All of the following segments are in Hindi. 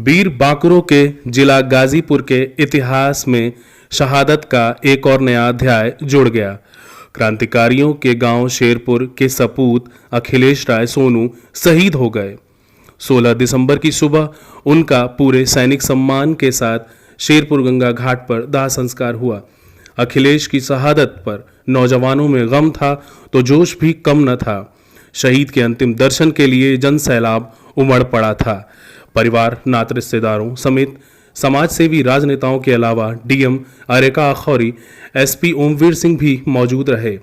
वीर बांकुरों के जिला गाजीपुर के इतिहास में शहादत का एक और नया अध्याय जुड़ गया। क्रांतिकारियों के गांव शेरपुर के सपूत अखिलेश राय सोनू शहीद हो गए। 16 दिसंबर की सुबह उनका पूरे सैनिक सम्मान के साथ शेरपुर गंगा घाट पर दाह संस्कार हुआ। अखिलेश की शहादत पर नौजवानों में गम था तो जोश भी कम न था। शहीद के अंतिम दर्शन के लिए जन सैलाब उमड़ पड़ा था। परिवार, नात रिश्तेदारों समेत समाज सेवी राजनेताओं के अलावा डीएम अरेका अखौरी, एसपी ओमवीर सिंह भी मौजूद रहे।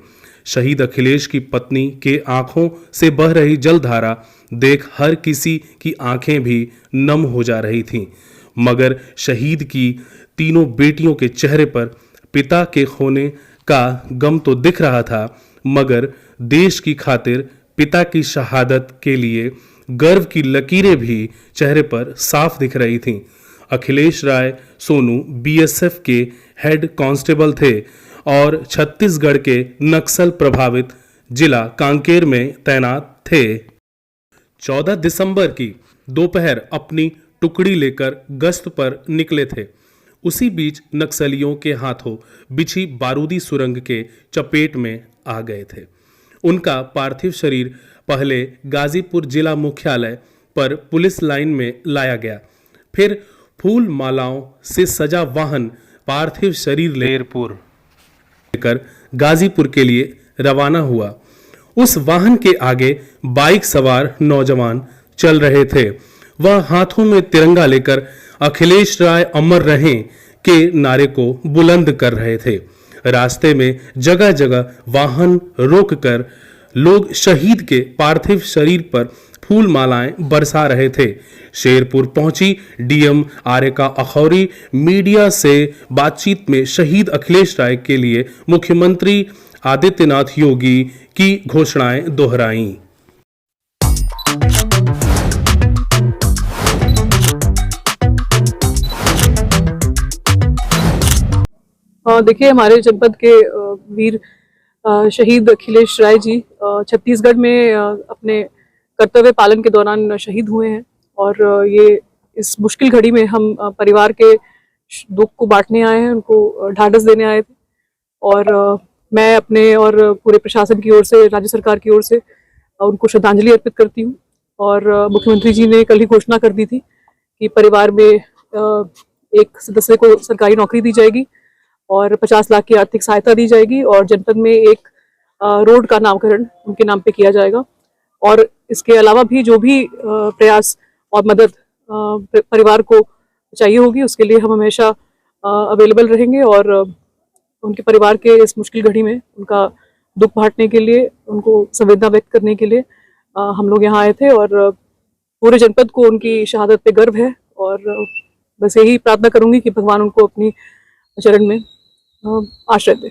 शहीद अखिलेश की पत्नी के आंखों से बह रही जलधारा देख हर किसी की आंखें भी नम हो जा रही थीं। मगर शहीद की तीनों बेटियों के चेहरे पर पिता के खोने का गम तो दिख रहा था, मगर देश की खातिर पिता की शहादत के लिए गर्व की लकीरें भी चेहरे पर साफ दिख रही थीं। अखिलेश राय सोनू बीएसएफ के हेड कांस्टेबल थे और छत्तीसगढ़ के नक्सल प्रभावित जिला कांकेर में तैनात थे। 14 दिसंबर की दोपहर अपनी टुकड़ी लेकर गश्त पर निकले थे। उसी बीच नक्सलियों के हाथों बिछी बारूदी सुरंग के चपेट में आ गए थे। उनका पार्थिव शरीर पहले गाजीपुर जिला मुख्यालय पर पुलिस लाइन में लाया गया, फिर फूल मालाओं से सजा वाहन पार्थिव शरीर लेकर गाजीपुर के लिए रवाना हुआ। उस वाहन के आगे बाइक सवार नौजवान चल रहे थे। वह हाथों में तिरंगा लेकर अखिलेश राय अमर रहें के नारे को बुलंद कर रहे थे। रास्ते में जगह जगह वाहन रोककर लोग शहीद के पार्थिव शरीर पर फूल मालाएं बरसा रहे थे। शेरपुर पहुंची डीएम आरेका अखौरी मीडिया से बातचीत में शहीद अखिलेश राय के लिए मुख्यमंत्री आदित्यनाथ योगी की घोषणाएं दोहराईं। देखिए, हमारे जनपद के वीर शहीद अखिलेश राय जी छत्तीसगढ़ में अपने कर्तव्य पालन के दौरान शहीद हुए हैं और ये इस मुश्किल घड़ी में हम परिवार के दुख को बांटने आए हैं, उनको ढाढ़स देने आए थे। और मैं अपने और पूरे प्रशासन की ओर से, राज्य सरकार की ओर से उनको श्रद्धांजलि अर्पित करती हूँ। और मुख्यमंत्री जी ने कल ही घोषणा कर दी थी कि परिवार में एक सदस्य को सरकारी नौकरी दी जाएगी और 50 लाख की आर्थिक सहायता दी जाएगी और जनपद में एक रोड का नामकरण उनके नाम पे किया जाएगा। और इसके अलावा भी जो भी प्रयास और मदद परिवार को चाहिए होगी, उसके लिए हम हमेशा अवेलेबल रहेंगे। और उनके परिवार के इस मुश्किल घड़ी में उनका दुख बांटने के लिए, उनको संवेदना व्यक्त करने के लिए हम लोग यहाँ आए थे। और पूरे जनपद को उनकी शहादत पे गर्व है और बस यही प्रार्थना करूंगी कि भगवान उनको अपनी चरण में आश्रय दे।